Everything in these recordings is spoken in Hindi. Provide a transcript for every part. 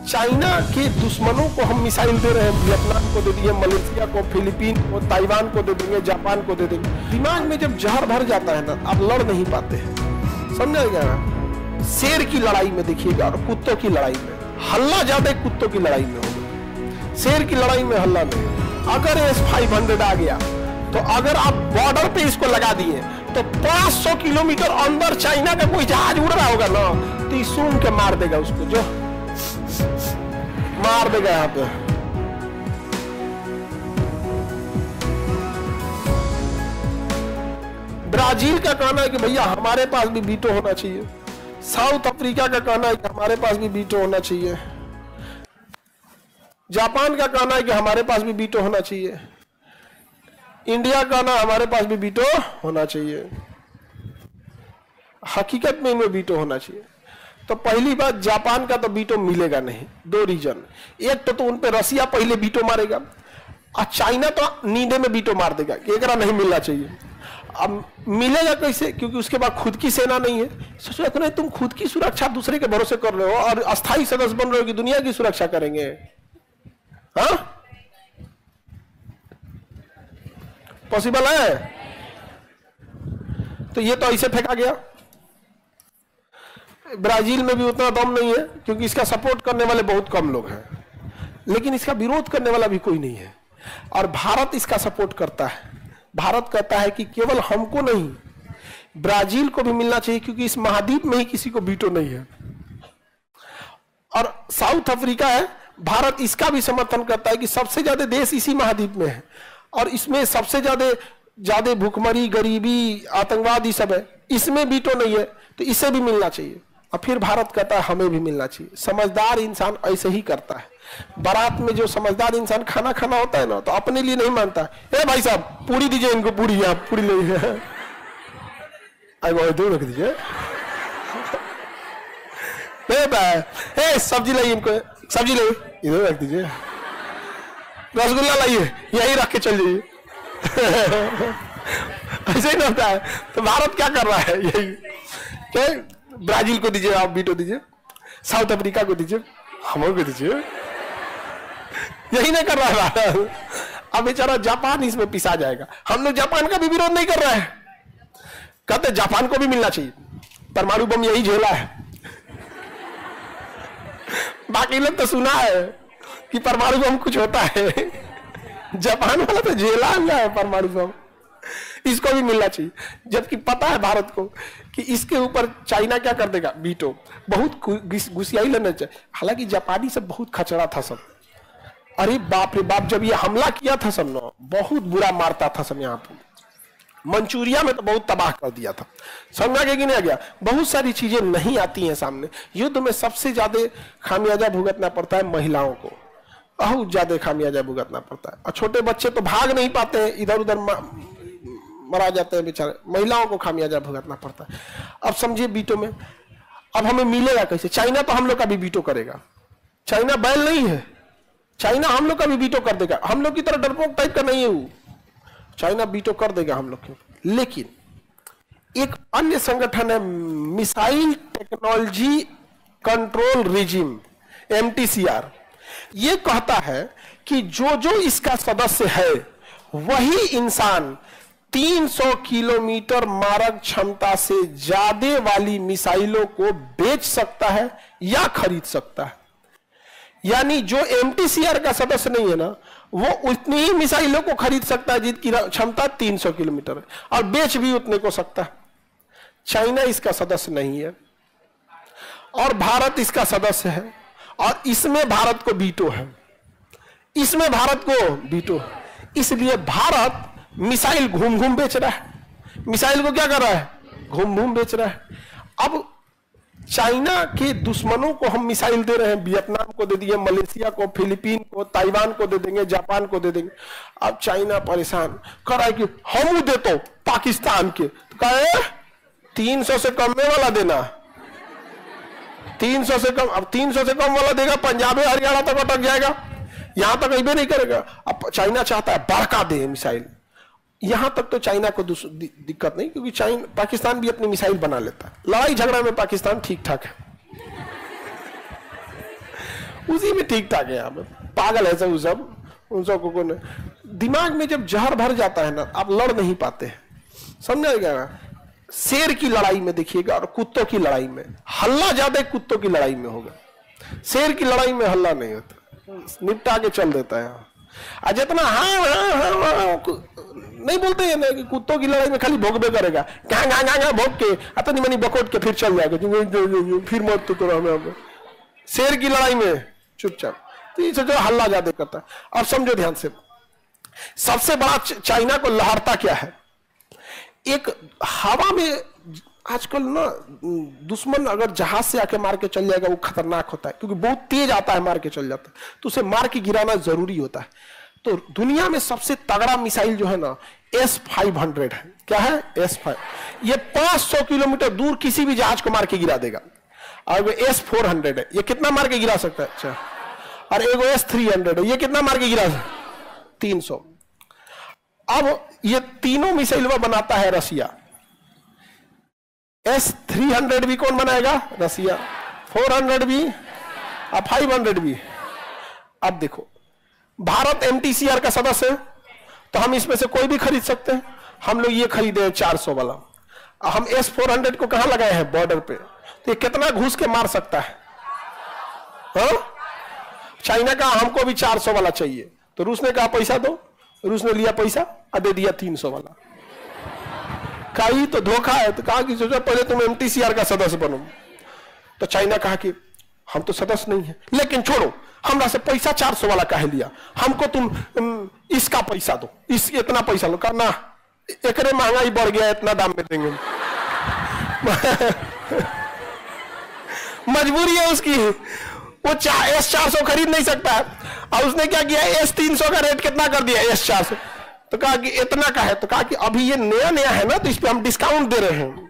चाइना के दुश्मनों को हम मिसाइल दे रहे हैं, वियतनाम को दे दिए, मलेशिया को, फिलीपीन को, ताइवान को दे देंगे, जापान को दे देंगे। दिमाग में जब जहर भर जाता है ना, आप लड़ नहीं पाते हैं, समझेगा ना। शेर की लड़ाई में देखिएगा और कुत्तों की लड़ाई में हल्ला ज्यादा कुत्तों की लड़ाई में होगा, शेर की लड़ाई में हल्ला नहीं। अगर S-500 आ गया तो अगर आप बॉर्डर पे इसको लगा दिए तो 500 किलोमीटर अंदर चाइना का कोई जहाज उड़ रहा होगा ना, तो ये सूंघ के मार देगा उसको, जो मार देगा यहाँ पे। ब्राजील का कहना है कि भैया हमारे पास भी वीटो होना चाहिए। साउथ अफ्रीका का कहना है कि हमारे पास भी वीटो होना चाहिए। जापान का कहना है कि हमारे पास भी वीटो होना चाहिए। इंडिया का कहना हमारे पास भी वीटो होना चाहिए। हकीकत में इनमें वीटो होना चाहिए। तो पहली बात, जापान का तो वीटो मिलेगा नहीं, दो रीजन। एक तो उन पे रसिया पहले वीटो मारेगा और चाइना तो नींदे में वीटो मार देगा कि एकरा नहीं मिलना चाहिए। अब मिलेगा कैसे? क्योंकि उसके बाद खुद की सेना नहीं है। सोचो इतना तुम खुद की सुरक्षा दूसरे के भरोसे कर रहे हो और अस्थायी सदस्य बन रहे हो कि दुनिया की सुरक्षा करेंगे। हाँ, पॉसिबल है? तो ये तो ऐसे फेंका गया। ब्राजील में भी उतना दम नहीं है क्योंकि इसका सपोर्ट करने वाले बहुत कम लोग हैं, लेकिन इसका विरोध करने वाला भी कोई नहीं है। और भारत इसका सपोर्ट करता है। भारत कहता है कि केवल हमको नहीं, ब्राजील को भी मिलना चाहिए क्योंकि इस महाद्वीप में ही किसी को वीटो नहीं है। और साउथ अफ्रीका है, भारत इसका भी समर्थन करता है कि सबसे ज्यादा देश इसी महाद्वीप में है और इसमें सबसे ज्यादा भूखमरी, गरीबी, आतंकवाद ये सब है, इसमें वीटो नहीं है तो इसे भी मिलना चाहिए। और फिर भारत कहता है हमें भी मिलना चाहिए। समझदार इंसान ऐसे ही करता है। बारात में जो समझदार इंसान खाना खाना होता है ना, तो अपने लिए नहीं मानता है, भाई साहब पूरी दीजिए इनको, पूरी आप पूरी ले दूर रख दीजिए, सब्जी लाइए इनको, सब्जी लाइए इधर रख दीजिए, रसगुल्ला लाइए यही रख के चल जाइए। ऐसे ही ना होता है। तो भारत क्या कर रहा है? यही क्या, ब्राजील को दीजिए आप वीटो दीजिए, साउथ अफ्रीका को दीजिए, हम को दीजिए, यही नहीं कर रहा है भारत। अब बेचारा जापान इसमें पिसा जाएगा। हम लोग जापान का भी विरोध नहीं कर रहा है, कहते जापान को भी मिलना चाहिए, परमाणु बम यही झेला है। बाकी लोग तो सुना है कि परमाणु बम कुछ होता है, जापान वाला तो झेला हुआ है परमाणु बम, इसको भी मिलना चाहिए। जबकि पता है भारत को कि इसके ऊपर चाइना क्या कर देगा, वीटो। बहुत गुस्सियाई लेना चाहिए। हालांकि जापानी सब बहुत खचड़ा था सब, अरे बाप रे बाप, जब ये हमला किया था सब ना, बहुत बुरा मारता था सब। यहाँ पे मंचूरिया में तो बहुत तबाह कर दिया था, समझा गया कि नहीं आ गया। बहुत सारी चीजें नहीं आती हैं सामने। युद्ध में सबसे ज्यादा खामियाजा भुगतना पड़ता है महिलाओं को, बहुत ज्यादा खामियाजा भुगतना पड़ता है। और छोटे बच्चे तो भाग नहीं पाते हैं, इधर उधर मरा जाते हैं बेचारे, महिलाओं को खामियाजा भुगतना पड़ता है। अब समझिए वीटो में, अब हमें मिलेगा कैसे? चाइना तो हम लोग का भी वीटो करेगा। चाइना बैल नहीं है, चाइना हम लोग का भी वीटो कर देगा। हम लोग की तरह डरपोक टाइप का नहीं है वो, चाइना वीटो कर देगा हम लोग के। लेकिन एक अन्य संगठन है, missile technology control regime, MTCR, ये कहता है कि जो जो इसका सदस्य है वही इंसान 300 किलोमीटर मारक क्षमता से ज्यादा वाली मिसाइलों को बेच सकता है या खरीद सकता है। यानी जो MTCR का सदस्य नहीं है ना, वो उतनी ही मिसाइलों को खरीद सकता है जिसकी क्षमता 300 किलोमीटर है, और बेच भी उतने को सकता है। चाइना इसका सदस्य नहीं है और भारत इसका सदस्य है, और इसमें भारत को वीटो है, इसमें भारत को वीटो है। इसलिए भारत मिसाइल घूम घूम बेच रहा है। मिसाइल को क्या कर रहा है? घूम घूम बेच रहा है। अब चाइना के दुश्मनों को हम मिसाइल दे रहे हैं, वियतनाम को दे दिए, मलेशिया को, फिलीपीन को, ताइवान को दे देंगे, जापान को दे देंगे। अब चाइना परेशान कर रहा है कि हम दे तो पाकिस्तान के, तो कहे 300 से कम में वाला देना, 300 से कम। अब 300 से कम वाला देगा, पंजाब हरियाणा तक अटक जाएगा, यहां तक कहीं भी नहीं करेगा। अब चाइना चाहता है बड़का दे मिसाइल। यहां तक तो चाइना को दिक्कत नहीं, क्योंकि पाकिस्तान भी अपनी मिसाइल बना लेता है। लड़ाई झगड़ा में पाकिस्तान ठीक ठाक है, उसी में ठीक ठाक है। यहाँ पे पागल है सब, उन सबको को दिमाग में जब जहर भर जाता है ना, आप लड़ नहीं पाते हैं, समझा क्या? शेर की लड़ाई में देखिएगा और कुत्तों की लड़ाई में हल्ला ज्यादा कुत्तों की लड़ाई में होगा, शेर की लड़ाई में हल्ला नहीं होता, निपटा के चल देता है। और जितना हाँ नहीं बोलते हैं ना कि कुत्तों की लड़ाई में खाली भोगबे करेगा, कहाँ भोग के अतनी मनी बकोट के फिर चल जाएगा, फिर मौत तो करो हमें। शेर की लड़ाई में चुपचाप, तो ये जो हल्ला ज्यादा करता है। अब समझो ध्यान से, सबसे बड़ा चाइना को लहरता क्या है? एक हवा में आजकल ना दुश्मन अगर जहाज से आके मार के चल जाएगा वो खतरनाक होता है, क्योंकि बहुत तेज आता है, मार के चल जाता है, तो उसे मार के गिराना जरूरी होता है। तो दुनिया में सबसे तगड़ा मिसाइल जो है ना S-500 है। क्या है? S-500। ये 500 किलोमीटर दूर किसी भी जहाज को मार के गिरा देगा। और S-400 है, ये कितना मार के गिरा सकता है? अच्छा। और एगो S-300 है, ये कितना मार के गिरा सकता है? 300। अब ये तीनों मिसाइल बनाता है रसिया। S-300 भी कौन बनाएगा? रसिया। 400 भी और 500 भी। अब देखो, भारत MTCR का सदस्य है, तो हम इसमें से कोई भी खरीद सकते हैं। हम लोग ये खरीदे 400 वाला, हम S-400 को कहां लगाए हैं? बॉर्डर पे। तो ये कितना घुस के मार सकता है? हाँ? चाइना का हमको भी 400 वाला चाहिए, तो रूस ने कहा पैसा दो, रूस ने लिया पैसा और दे दिया 300 वाला। कहीं तो धोखा है। तो कहा कि सोचो पहले तुम MTCR का सदस्य बनो। तो चाइना कहा कि हम तो सदस्य नहीं है, लेकिन छोड़ो, हमरा से पैसा 400 वाला काहे लिया, हमको तुम इसका पैसा दो, इस इतना पैसा लो। कहा ना, एकरे महंगाई बढ़ गया, इतना दाम में देंगे। मजबूरी है उसकी, वो S-400 खरीद नहीं सकता है। और उसने क्या किया? S-300 का रेट कितना कर दिया? S-400। तो कहा कि इतना का है, तो कहा कि अभी ये नया नया है ना, तो इस पे हम डिस्काउंट दे रहे हैं।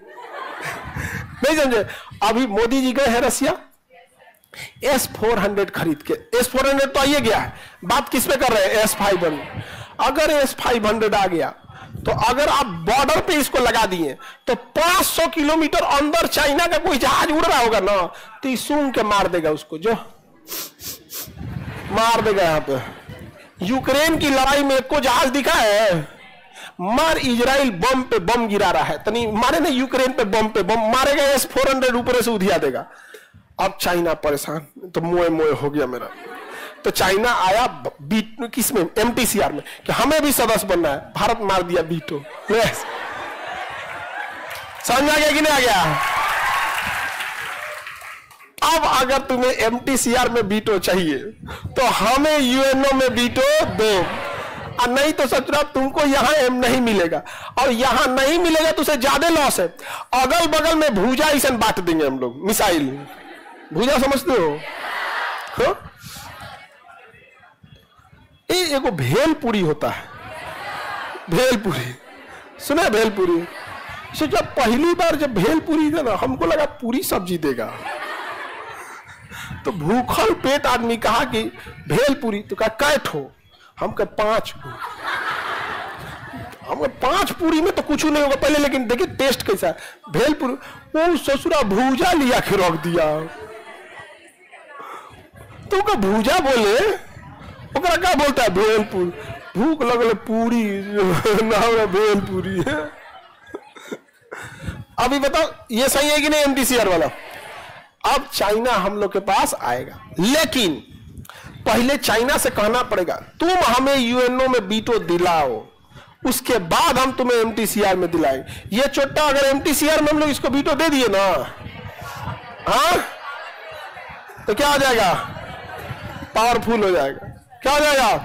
नहीं समझे? अभी मोदी जी गए हैं रसिया, S-400 खरीद के। S-400 तो आइए गया है, बात किस पे कर रहे हैं? S-500। अगर S-500 आ गया, तो अगर आप बॉर्डर पे इसको लगा दिए, तो 500 किलोमीटर अंदर चाइना का कोई जहाज उड़ रहा होगा ना, तो ये सूंघ के मार देगा उसको, जो मार देगा। यहाँ पे यूक्रेन की लड़ाई में को जहाज दिखा है? मार इजराइल बम पे बम गिरा रहा है, तनी मारे ना यूक्रेन पे बम मारेगा, S-400 ऊपर से उधिया देगा। अब चाइना परेशान, तो मोए मोए हो गया मेरा। तो चाइना आया किसमें? MTCR में, कि हमें भी सदस्य बनना है। भारत मार दिया बीटो। समझ आ गया कि नहीं आ गया? अब अगर तुम्हें MTCR में बीटो चाहिए, तो हमें UNO में बीटो दो, और नहीं तो सच रहा तुमको यहां एम नहीं मिलेगा, और यहां नहीं मिलेगा तो उसे ज्यादा लॉस है। अगल बगल में भूजा ऐसा बांट देंगे हम लोग, मिसाइल भूजा समझते हो? हाँ? एगो भेलपुरी होता है, भेलपुरी सुना? भेलपुरी से जब पहली बार जब भेलपुरी था ना, हमको लगा पूरी सब्जी देगा। तो भूखल पेट आदमी कहा कि भेलपुरी, तो कहा कैठ हो? हम कहा 5। हम 5 पूरी में तो कुछ नहीं होगा पहले, लेकिन देखिए टेस्ट कैसा है। भेलपुरी वो ससुरा भूजा लिया के रख दिया। तो का भूजा बोले, ओकरा क्या बोलता है? भेलपुरी। भूख लगल पूरी ना, भेलपुरी है। अभी बताओ ये सही है कि नहीं MTCR वाला? अब चाइना हम लोग के पास आएगा, लेकिन पहले चाइना से कहना पड़ेगा तुम हमें UNO में बीटो दिलाओ, उसके बाद हम तुम्हें MTCR में दिलाएंगे। ये छोटा अगर MTCR में हम लोग इसको बीटो दे दिए ना, हाँ, तो क्या हो जाएगा? पावरफुल हो जाएगा। क्या हो जाएगा?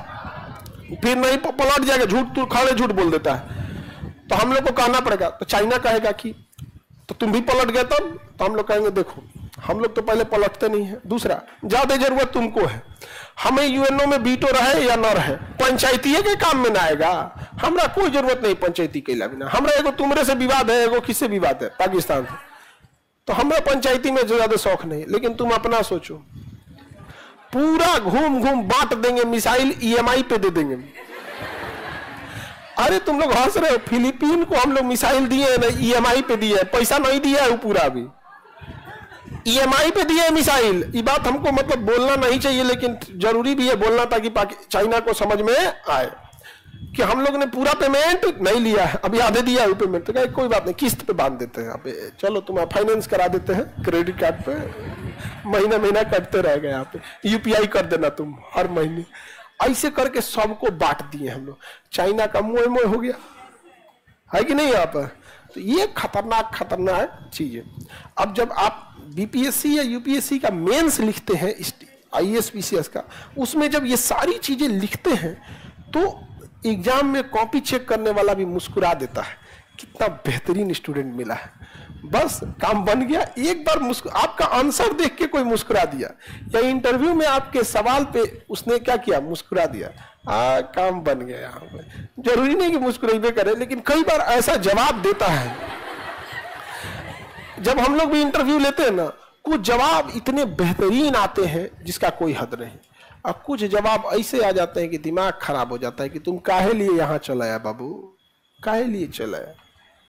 फिर नहीं पलट जाएगा, झूठ तू खाने झूठ बोल देता है। तो हम लोग को कहना पड़ेगा। तो चाइना कहेगा कि तो तुम भी पलट गए तब, तो हम लोग कहेंगे देखो हम लोग तो पहले पलटते नहीं है। दूसरा, ज्यादा जरूरत तुमको है, हमें UNO में बीटो रहे या न रहे, पंचायतीय के काम में ना आएगा। हमरा कोई जरूरत नहीं पंचायती कैला बिना। हमरा एगो तुमरे से विवाद है, एगो किससे विवाद है? पाकिस्तान से। तो हमरा पंचायती में ज्यादा शौक नहीं, लेकिन तुम अपना सोचो, पूरा घूम घूम बांट देंगे मिसाइल, EMI पे दे देंगे। अरे तुम लोग हंस रहे हो, फिलीपीन को हम लोग मिसाइल दिए ना, EMI पे दिए, पैसा नहीं दिया है वो पूरा। अभी EMI पे दिए मिसाइल। ये बात हमको मतलब बोलना नहीं चाहिए, लेकिन जरूरी भी है बोलना, ताकि चाइना को समझ में आए कि हम लोग ने पूरा पेमेंट नहीं लिया है, अभी आधे दिया है पेमेंट। तो कहे कोई बात नहीं, किस्त पे बांध देते हैं, आप चलो तुम फाइनेंस करा देते हैं, क्रेडिट कार्ड पे महीना महीना कटते रह गए, यहाँ पे UPI कर देना तुम हर महीने। ऐसे करके सबको बांट दिए हम लोग। चाइना का मोह मोह हो गया है कि नहीं यहाँ पर। तो ये खतरनाक चीज है। अब जब आप BPSC या UPSC का मेंस लिखते हैं, IAS PCS का, उसमें जब ये सारी चीजें लिखते हैं तो एग्जाम में कॉपी चेक करने वाला भी मुस्कुरा देता है, कितना बेहतरीन स्टूडेंट मिला है, बस काम बन गया। एक बार आपका आंसर देख के कोई मुस्कुरा दिया, या इंटरव्यू में आपके सवाल पे उसने क्या किया, मुस्कुरा दिया, काम बन गया। यहाँ पे जरूरी नहीं कि मुस्कुराइबे करे, लेकिन कई बार ऐसा जवाब देता है। जब हम लोग भी इंटरव्यू लेते हैं ना, कुछ जवाब इतने बेहतरीन आते हैं जिसका कोई हद नहीं, और कुछ जवाब ऐसे आ जाते हैं कि दिमाग खराब हो जाता है कि तुम काहे लिए यहाँ चलाया बाबू, काहे लिए चलाया।